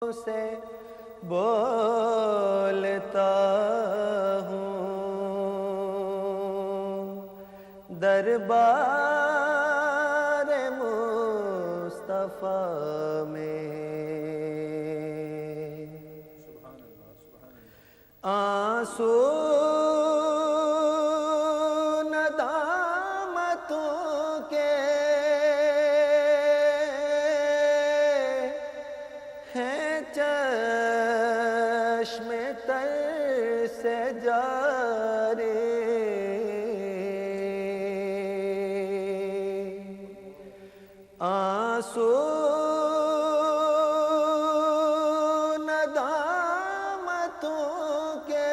سے بولتا ہوں، دربار مصطفیٰ میں آنسو ندامتوں کے ہیں چشم تر سے جاری، آنسو ندامتوں کے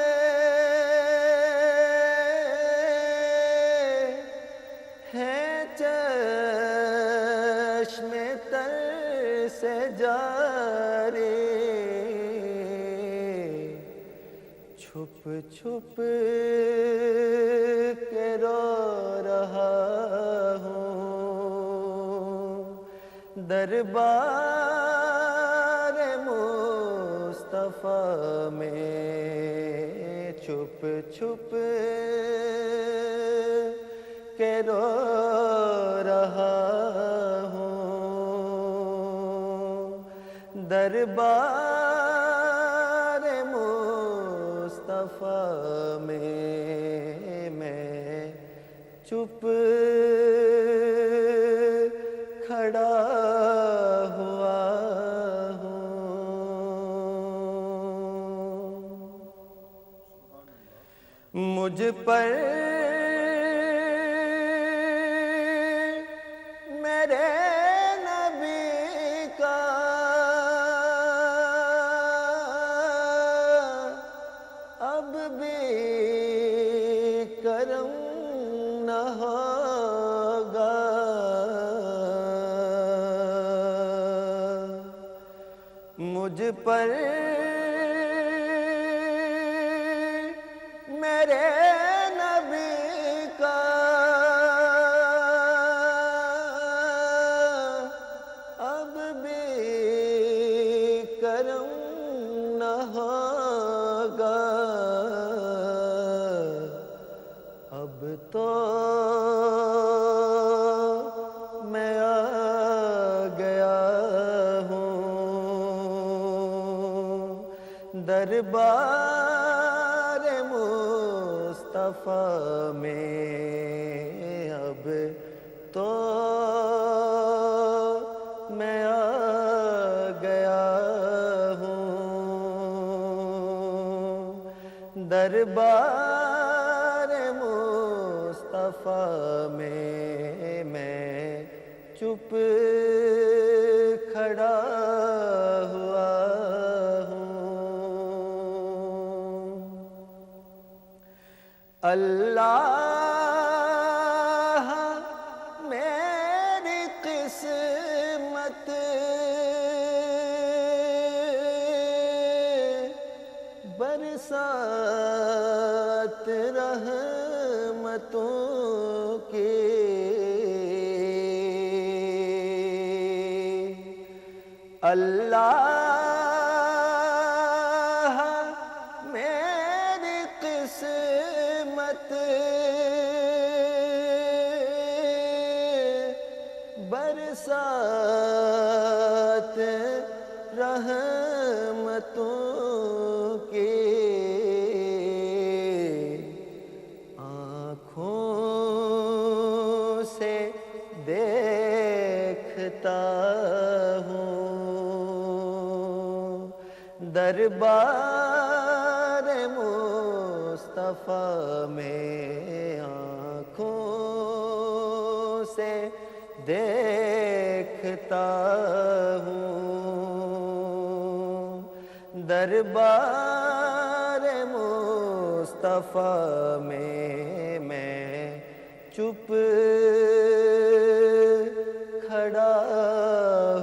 ہیں چشم تر سے جاری، چھپ چھپ کے رو رہا ہوں، دربار مصطفیٰ میں چھپ چھپ کے رو رہا ہوں، دربار مصطفیٰ میں چپ کھڑا ہوا ہوں، مجھ پر میرے نبی کا اب بھی کرم نہ ہوگا، مجھ پر میرے نبی کا اب بھی کرم نہ ہوگا، اب تو میں آ گیا ہوں، دربار مصطفیٰ میں اب تو میں آ گیا ہوں، دربار مصطفیٰ میں چپ کھڑا ہوا ہوں، اللہ میری قسمت برسات رحمتوں کی، اللہ میری قسمت برسات رحمتوں کی، آنکھوں سے دیکھتا ہوں، دربار مصطفیٰ میں آنکھوں سے دیکھتا ہوں، دربار مصطفیٰ میں چپ کھڑا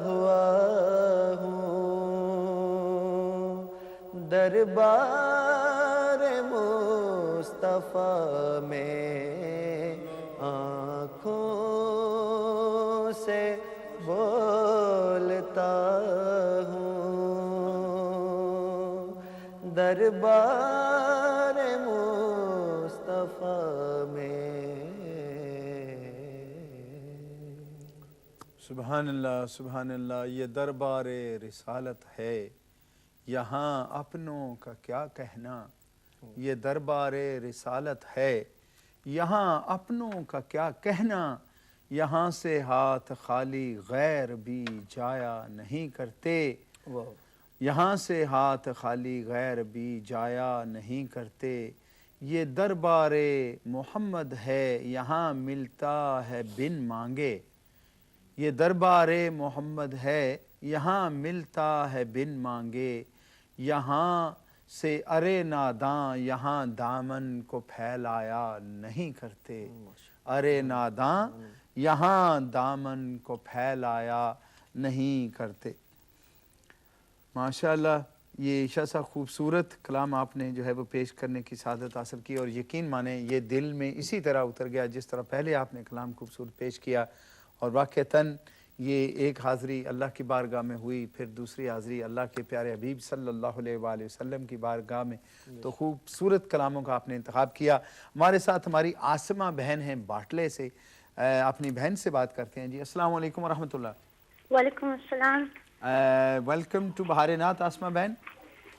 ہوا ہوں، دربار مصطفیٰ میں آنکھوں سے بولتا ہوں، دربار مصطفیٰ میں سبحان اللہ، یہ دربار رسالت ہے، یہاں اپنوں کا کیا کہنا. یہ دربار رسالت ہے، یہاں اپنوں کا کیا کہنا. یہاں سے ہاتھ خالی غیر بھی جایا نہیں کرتے. یہاں سے ہاتھ خالی غیر بھی جایا نہیں کرتے. یہ دربار محمد ہے، یہاں ملتا ہے بن مانگے. یہ دربار محمد ہے، یہاں ملتا ہے بن مانگے. یہاں سے ارے ناداں یہاں دامن کو پھیلایا نہیں کرتے. ارے ناداں یہاں دامن کو پھیلایا نہیں کرتے. ماشاءاللہ یہ عائشہ صاحب خوبصورت کلام آپ نے جو ہے وہ پیش کرنے کی سعادت حاصل کی، اور یقین مانیں یہ دل میں اسی طرح اتر گیا جس طرح پہلے آپ نے کلام خوبصورت پیش کیا. اور واقعتاً یہ ایک حاضری اللہ کی بارگاہ میں ہوئی، پھر دوسری حاضری اللہ کے پیارے حبیب صلی اللہ علیہ وآلہ وسلم کی بارگاہ میں. تو خوبصورت کلاموں کا آپ نے انتخاب کیا. ہمارے ساتھ ہماری عاصمہ بہن ہیں باٹلے سے، اپنی بہن سے بات کرتے ہیں. جی السلام علیکم ورحمۃ اللہ. وعلیکم السلام. ویلکم ٹو بہار نعت عاصمہ بہن.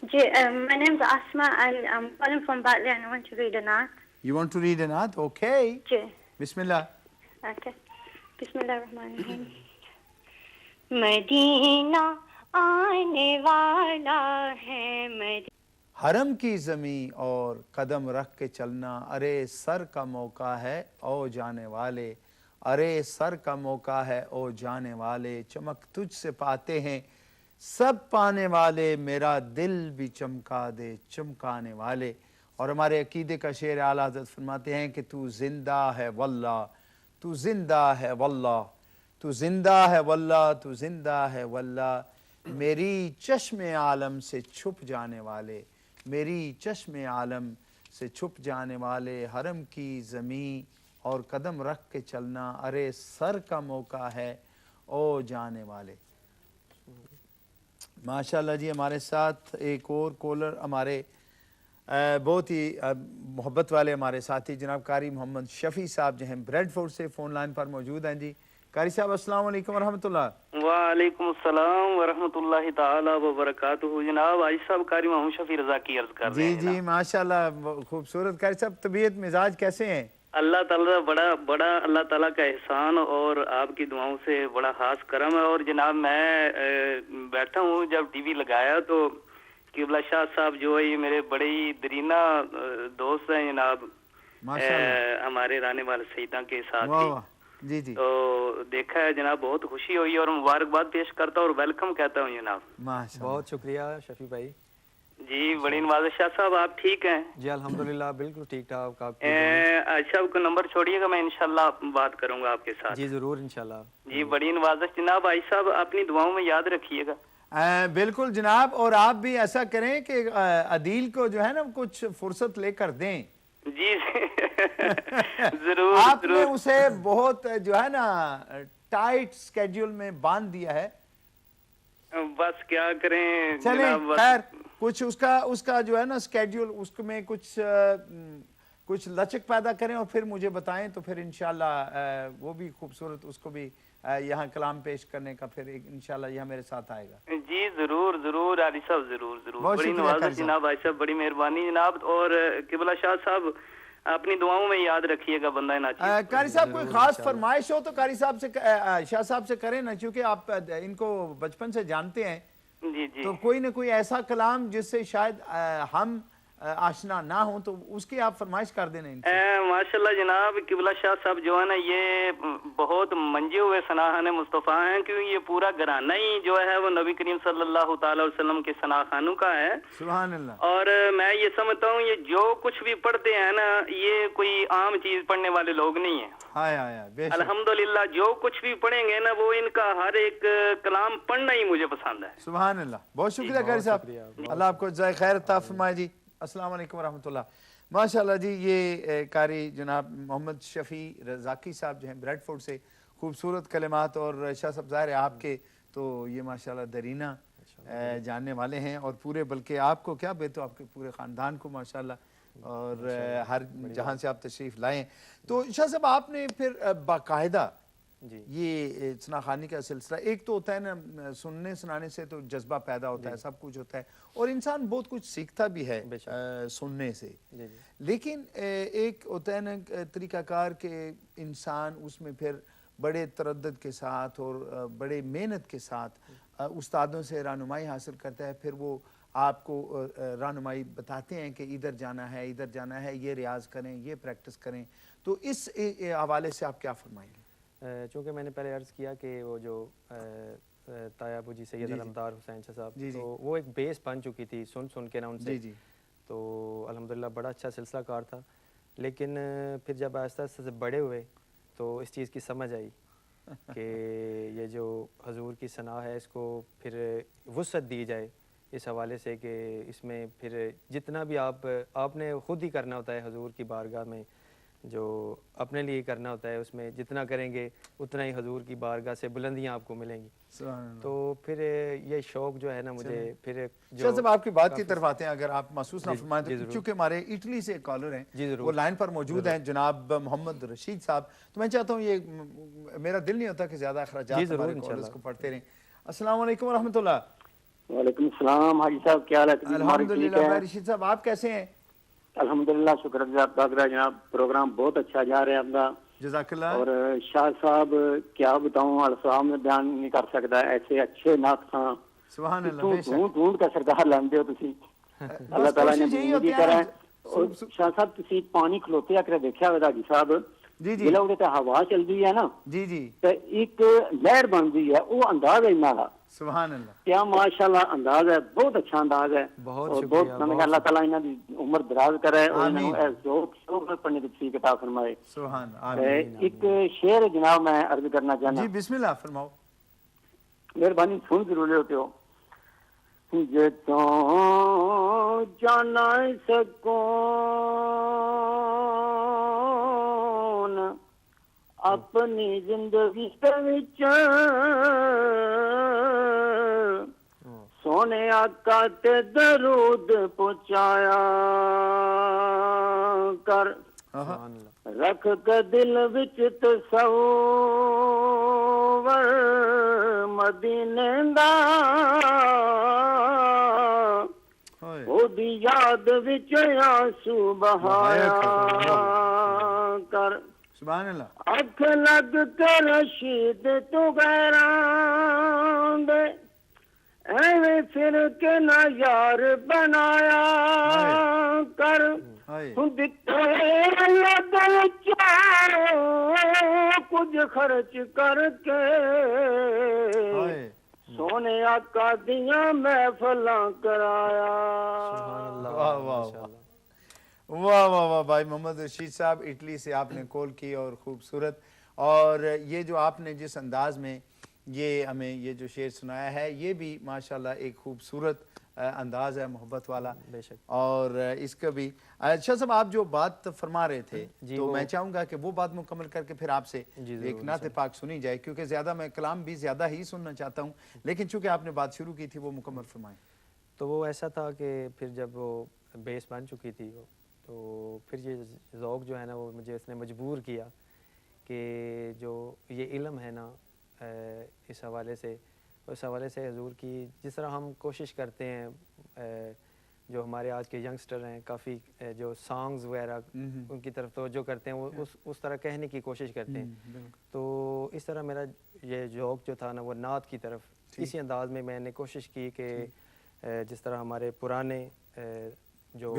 My name is Asma and I'm calling from Batley and I want to read a naat. You want to read a naat? Okay. بسم اللہ. Okay. بسم اللہ الرحمن الرحیم. مدینہ آنے والا ہے حرم کی زمیں اور قدم رکھ کے چلنا. ارے سر کا موقع ہے او جانے والے. ارے سر کا موقع ہے او جانے والے. چمک تجھ سے پاتے ہیں سب پانے والے. میرا دل بھی چمکا دے چمکانے والے. اور ہمارے عقیدے کا شعر اعلیٰ حضرت فرماتے ہیں کہ تو زندہ ہے واللہ، تو زندہ ہے واللہ، تو زندہ ہے واللہ، تو زندہ ہے واللہ. میری چشم عالم سے چھپ جانے والے، میری چشم عالم سے چھپ جانے والے. حرم کی زمیں اور قدم رکھ کے چلنا. ارے سر کا موقع ہے او جانے والے. ماشاءاللہ جی ہمارے ساتھ ایک اور کالر ہمارے بہت ہی محبت والے ہمارے ساتھی جناب قاری محمد شفیع صاحب جو ہیں بریڈ فورڈ سے فون لائن پر موجود ہیں. جی قاری صاحب السلام علیکم ورحمۃ اللہ. وعلیکم السلام ورحمۃ اللہ تعالی وبرکاتہ. جناب عائشہ صاحب قاری محمد شفیع رضا کی عرض کر رہے ہیں. جی ماشاءاللہ خوبصورت. قاری صاحب طبیعت مزاج کیسے ہیں؟ اللہ تعالیٰ بڑا اللہ تعالیٰ کا احسان اور آپ کی دعاؤں سے بڑا خاص کرم ہے. اور جناب میں بیٹھا ہوں، جب ٹی وی لگایا تو قبلہ شاہ صاحب جو ہے یہ میرے بڑے ہی درینہ دوست ہیں جناب، ہمارے رانے والے سیدہ کے ساتھ ہی. جی تو دیکھا ہے جناب، بہت خوشی ہوئی اور مبارکباد پیش کرتا ہوں اور ویلکم کہتا ہوں جناب. بہت شکریہ شفیع بھائی. جی بڑی نوازش. شاہ صاحب آپ ٹھیک ہیں؟ جی الحمدللہ بالکل ٹھیک ٹھاک. اچھا آپ کا نمبر چھوڑیے گا، میں انشاءاللہ بات کروں گا آپ کے ساتھ. جی ضرور انشاءاللہ. جی بڑی نوازش جناب. عائشہ صاحب اپنی دعاؤں میں یاد رکھیے گا. بالکل جناب، اور آپ بھی ایسا کریں کہ عدیل کو جو ہے نا کچھ فرصت لے کر دیں. جی ضرور. آپ نے اسے بہت جو ہے نا ٹائٹ سکیڈول میں باندھ دیا ہے. بس کیا کریں چلیں خیر، کچھ اس کا جو ہے نا سکیڈول، اس میں کچھ لچک پیدا کریں اور پھر مجھے بتائیں تو پھر انشاءاللہ وہ بھی خوبصورت اس کو بھی یہاں کلام پیش کرنے کا پھر انشاءاللہ یہاں میرے ساتھ آئے گا. جی ضرور علی صاحب ضرور. بڑی نوازش جناب عائشہ صاحب، بڑی مہربانی جناب. اور قبلہ شاہ صاحب اپنی دعاؤں میں یاد رکھیے گا بندہ ناچیز. قاری صاحب کوئی خاص فرمائش ہو تو قاری صاحب سے شاہ صاحب سے کریں نا، کیونکہ آپ ان کو بچپن سے جانتے ہیں. جی تو کوئی نہ کوئی ایسا کلام جس سے شاید ہم آشنا نہ ہوں تو اس کی آپ فرمائش کر دینا. ماشاءاللہ جناب قبلہ شاہ صاحب جو ہے نا یہ بہت منجے ہوئے ثناخان مصطفیٰ ہیں، کیونکہ یہ پورا گھرانہ ہی جو ہے وہ نبی کریم صلی اللہ تعالی وسلم کے ثناخانوں کا ہے. سبحان اللہ. اور میں یہ سمجھتا ہوں یہ جو کچھ بھی پڑھتے ہیں نا یہ کوئی عام چیز پڑھنے والے لوگ نہیں ہیں. الحمدللہ جو کچھ بھی پڑھیں گے نا وہ ان کا ہر ایک کلام پڑھنا ہی مجھے پسند ہے. سبحان اللہ. بہت شکریہ قاری صاحب، اللہ آپ کو جزائے خیر عطا فرمائے. جی السلام علیکم ورحمۃ اللہ. ماشاءاللہ جی یہ قاری جناب محمد شفیع رضاکی صاحب جو ہیں بریڈ فورڈ سے خوبصورت کلمات. اور شاہ صاحب ظاہر ہے آپ کے تو یہ ماشاءاللہ درینہ جاننے والے ہیں، اور پورے بلکہ آپ کو کیا تو آپ کے پورے خاندان کو ماشاءاللہ، اور ہر جہاں سے آپ تشریف لائیں. تو شاہ صاحب آپ نے پھر باقاعدہ جی یہ ثنا خوانی کا سلسلہ، ایک تو ہوتا ہے نا سننے سنانے سے تو جذبہ پیدا ہوتا ہے، سب کچھ ہوتا ہے، اور انسان بہت کچھ سیکھتا بھی ہے سننے سے، لیکن ایک ہوتا ہے نا طریقہ کار کہ انسان اس میں پھر بڑے تردد کے ساتھ اور بڑے محنت کے ساتھ استادوں سے رہنمائی حاصل کرتا ہے، پھر وہ آپ کو رہنمائی بتاتے ہیں کہ ادھر جانا ہے، ادھر جانا ہے، یہ ریاض کریں، یہ پریکٹس کریں. تو اس حوالے سے آپ کیا فرمائیں گے؟ چونکہ میں نے پہلے عرض کیا کہ وہ جو تایا ابو جی سید علمدار حسین شاہ صاحب، تو وہ ایک بیس بن چکی تھی سن کے نا ان سے، تو الحمدللہ بڑا اچھا سلسلہ کار تھا. لیکن پھر جب آہستہ آہستہ سے بڑے ہوئے تو اس چیز کی سمجھ آئی کہ یہ جو حضور کی ثنا ہے اس کو پھر وسعت دی جائے اس حوالے سے کہ اس میں پھر جتنا بھی آپ نے خود ہی کرنا ہوتا ہے حضور کی بارگاہ میں، جو اپنے لیے کرنا ہوتا ہے، اس میں جتنا کریں گے اتنا ہی حضور کی بارگاہ سے بلندیاں آپ کو ملیں گی. تو پھر یہ شوق جو ہے نا مجھے پھر شاہ صاحب آپ کی بات کی طرف آتے ہیں، اگر آپ محسوس نہ فرمائیں تو، چونکہ ہمارے اٹلی سے کالر ہیں وہ لائن پر موجود ہیں، جناب محمد رشید صاحب. تو میں چاہتا ہوں، یہ میرا دل نہیں ہوتا کہ زیادہ اخراجات ہمارے کالرز کو پڑھتے رہیں. السلام علیکم ورحمۃ اللہ. وعلیکم السلام حاجی صاحب، کیا حال ہے؟ الحمدللہ. بھائی رشید صاحب آپ کیسے ہیں؟ الحمدللہ، شکر ہے جناب، پروگرام بہت اچھا جا رہا ہے آپ کا، جزاک اللہ. اور شاہ صاحب کیا بتاؤں، الفاظ میں بیان نہیں کر سکتا، ایسے اچھے نعت خواں سبحان اللہ. ڈھونڈ کے سرکار لیندے ہو تسی، اللہ تعالیٰ نے بھی کرا. شاہ صاحب تسی پانی کھلوتے آ دیکھا ہوگا حاجی صاحب، جلے وہ ہوا چلتی ہے نا تو ایک لہر بنتی ہے، وہ انداز ہے انہاں دا. سبحان اللہ. کیا ماشاءاللہ انداز ہے، بہت اچھا انداز ہے، اور بہت اللہ تعالیٰ انہاں دی عمر دراز کرے اور انہاں نوں ذوق پڑھنے کی توفیق عطا فرمائے. سبحان اللہ. ایک شعر جناب میں عرض کرنا چاہنا. جی بسم اللہ فرماؤ. مہربانی سن ضرور ہوتے ہو. جتوں جانا سکون اپنی زندگی وچ سونے آقا تے درود پہنچایا کر، رکھ کے دل وچ تصور مدینے دا، دی یاد وچ آنسو بہایا کر. سبحان اللہ. اکھ لگ کے رشید تو غیران دے ایویں پھر کے نہ یار بنایا کر. دل کچھ خرچ کر کے سونے آقا دیاں محفلاں کرایا. واہ واہ واہ واہ واہ. بھائی محمد رشید صاحب اٹلی سے آپ نے کال کی، اور خوبصورت، اور یہ جو آپ نے جس انداز میں یہ ہمیں یہ جو شعر سنایا ہے، یہ بھی ماشاءاللہ ایک خوبصورت انداز ہے، محبت والا. بے شک. اور اس کا بھی شاہ صاحب آپ جو بات فرما رہے تھے، تو میں چاہوں گا کہ وہ بات مکمل کر کے پھر آپ سے ایک نعت پاک سنی جائے، کیونکہ زیادہ میں کلام بھی زیادہ ہی سننا چاہتا ہوں، لیکن چونکہ آپ نے بات شروع کی تھی وہ مکمل فرمائیں. تو وہ ایسا تھا کہ پھر جب وہ بیس بن چکی تھی وہ، تو پھر یہ ذوق جو ہے نا وہ مجھے اس نے مجبور کیا کہ جو یہ علم ہے نا اس حوالے سے حضور کی جس طرح ہم کوشش کرتے ہیں، جو ہمارے آج کے ینگسٹر ہیں کافی جو سانگز وغیرہ ان کی طرف توجہ کرتے ہیں، وہ اس طرح کہنے کی کوشش کرتے ہیں. تو اس طرح میرا یہ ذوق جو تھا نا وہ نعت کی طرف، اسی انداز میں میں نے کوشش کی کہ جس طرح ہمارے پرانے جو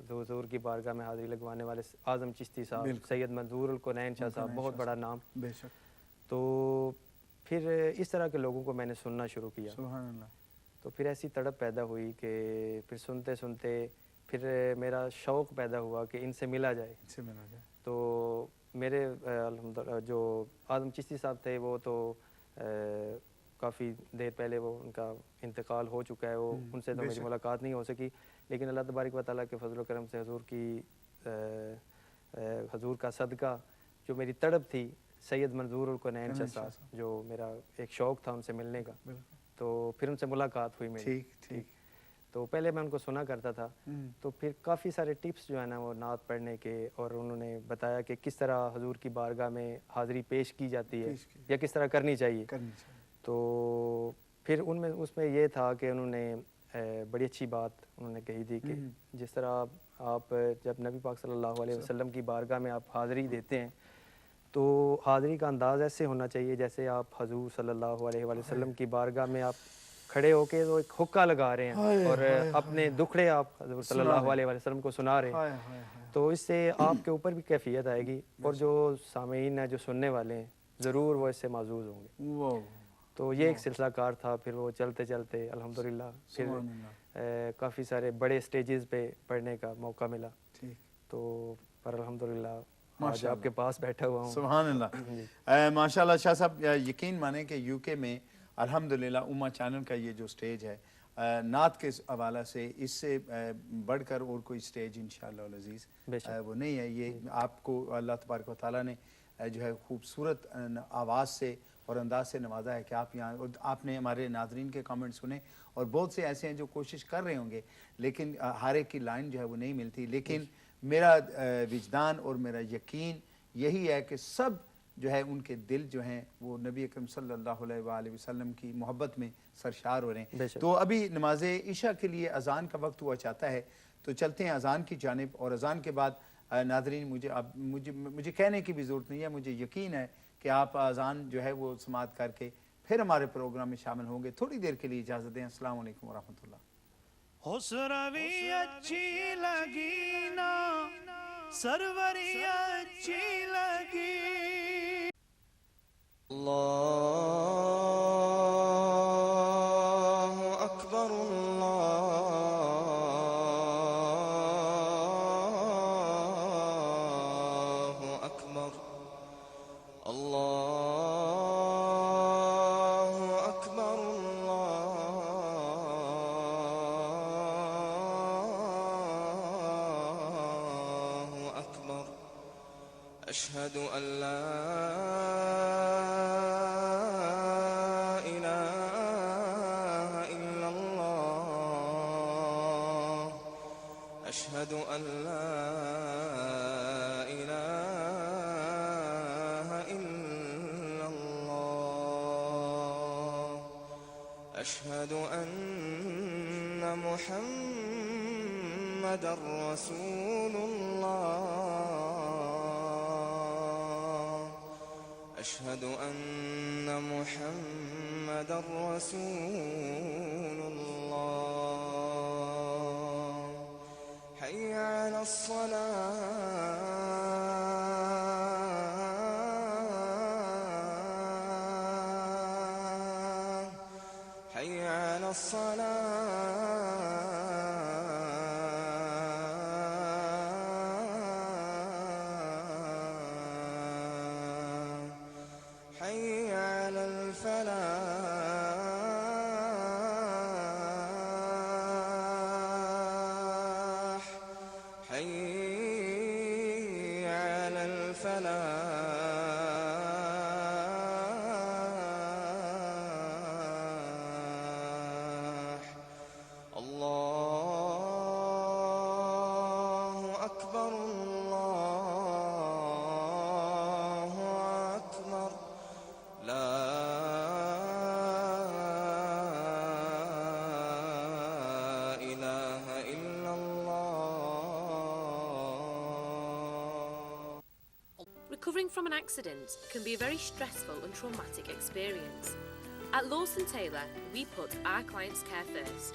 حضور کی بارگاہ میں حاضری لگوانے والے اعظم چشتی صاحب، سید منظور الکونین شاہ صاحب، بہت بڑا نام. تو پھر اس طرح کے لوگوں کو میں نے سننا شروع کیا. سبحان اللہ. تو پھر ایسی تڑپ پیدا ہوئی کہ پھر سنتے سنتے پھر میرا شوق پیدا ہوا کہ ان سے ملا جائے. تو میرے الحمدللہ جو اعظم چشتی صاحب تھے وہ تو کافی دیر پہلے وہ ان کا انتقال ہو چکا ہے، وہ ان سے تو میری ملاقات نہیں ہو سکی، لیکن اللہ تبارک و تعالیٰ کے فضل و کرم سے حضور کا صدقہ جو میری تڑپ تھی، سید منظور الکونین شاہ صاحب جو میرا ایک شوق تھا ان سے ملنے کا، تو پھر ان سے ملاقات ہوئی میری. ٹھیک. تو پہلے میں ان کو سنا کرتا تھا, تو پھر کافی سارے ٹپس جو ہے نا وہ نعت پڑھنے کے, اور انہوں نے بتایا کہ کس طرح حضور کی بارگاہ میں حاضری پیش کی جاتی ہے یا کس طرح کرنی چاہیے. تو پھر اس میں یہ تھا کہ انہوں نے بڑی اچھی بات انہوں نے کہی تھی کہ جس طرح آپ جب نبی پاک صلی اللہ علیہ وسلم کی بارگاہ میں آپ حاضری دیتے ہیں تو حاضری کا انداز ایسے ہونا چاہیے جیسے آپ حضور صلی اللہ علیہ وسلم کی بارگاہ میں آپ کھڑے ہو کے تو ایک حقہ لگا رہے ہیں اور اپنے دکھڑے آپ حضور صلی اللہ علیہ وسلم کو سنا رہے ہیں. تو اس سے آپ کے اوپر بھی کیفیت آئے گی, اور جو سامعین ہیں, جو سننے والے ہیں, ضرور وہ اس سے معزوز ہوں گے. تو یہ ایک سلسلہ کار تھا. پھر وہ چلتے چلتے الحمدللہ پھر کافی سارے بڑے سٹیجز پہ پڑھنے کا موقع ملا. تو پر الحمدللہ آج آپ کے پاس بیٹھا ہوا ہوں. سبحان اللہ. ماشاءاللہ شاہ صاحب, یقین مانیں کہ یو کے میں الحمدللہ امہ چینل کا یہ جو سٹیج ہے نعت کے حوالہ سے, اس سے بڑھ کر اور کوئی سٹیج انشاءاللہ العزیز وہ نہیں ہے. یہ آپ کو اللہ تبارک و تعالیٰ نے جو ہے خوبصورت آواز سے اور انداز سے نوازا ہے کہ آپ یہاں, آپ نے ہمارے ناظرین کے کامنٹ سنے, اور بہت سے ایسے ہیں جو کوشش کر رہے ہوں گے لیکن ہر ایک کی لائن جو ہے وہ نہیں ملتی. لیکن میرا وجدان اور میرا یقین یہی ہے کہ سب جو ہے ان کے دل جو ہیں وہ نبی اکرم صلی اللہ علیہ وآلہ وسلم کی محبت میں سرشار ہو رہے ہیں. تو ابھی نماز عشاء کے لیے اذان کا وقت ہوا چاہتا ہے, تو چلتے ہیں اذان کی جانب. اور اذان کے بعد ناظرین مجھے کہنے کی بھی ضرورت نہیں ہے, مجھے یقین ہے کہ آپ اذان جو ہے وہ سماعت کر کے پھر ہمارے پروگرام میں شامل ہوں گے. تھوڑی دیر کے لیے اجازت دیں. السلام علیکم ورحمۃ اللہ. خسروی اچھی لگی نا, سروری اچھی لگی. اللہ اکبر اللہ اکبر. اللہ اکبر اللہ اکبر. اشہد ان لا أشهد أن لا إله إلا الله. أشهد أن محمدًا رسول الله. أشهد أن محمدًا رسول الله. حي على الصلاة. حي على الصلاة. حي على الفلاح. حي على الفلاح. الله أكبر الله أكبر. لا إله إلا الله. Recovering from an accident can be a very stressful and traumatic experience. At Lawson Taylor, we put our clients' care first.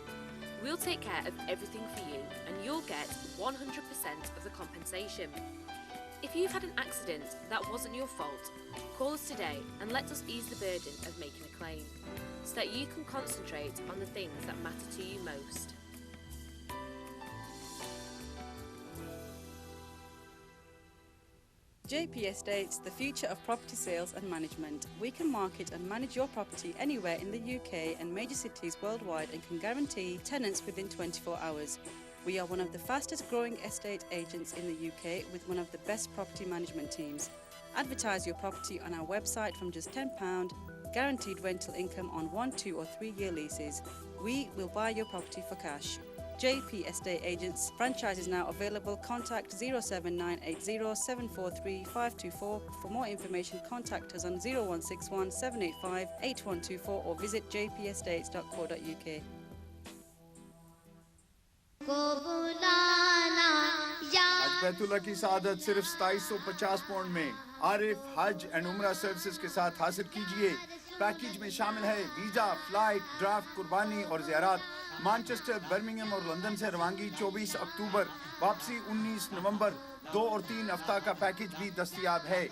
We'll take care of everything for you and you'll get 100% of the compensation. If you've had an accident that wasn't your fault, call us today and let us ease the burden of making a claim so that you can concentrate on the things that matter to you most. JP Estates, the future of property sales and management. We can market and manage your property anywhere in the UK and major cities worldwide and can guarantee tenants within 24 hours. We are one of the fastest growing estate agents in the UK with one of the best property management teams. Advertise your property on our website from just £10. guaranteed rental income on 1, 2 or 3 year leases. We will buy your property for cash. JP Estate Agents. Franchise is now available. Contact 07980 743 524. For more information, contact us on 0161 785 8124 or visit jpestates.co.uk. حج بیت اللہ کی سعادت صرف 2750 pound میں عارف حج and عمرہ services کے ساتھ حاصل کیجئے. پیکیج میں شامل ہے ویزا، فلائٹ، ڈرافٹ، قربانی اور زیارات. مانچسٹر، برمنگھم اور لندن سے روانگی 24 اکتوبر، واپسی 19 نومبر. 2 اور 3 ہفتہ کا پیکیج بھی دستیاب ہے.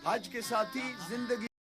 حج کے ساتھ ہی زندگی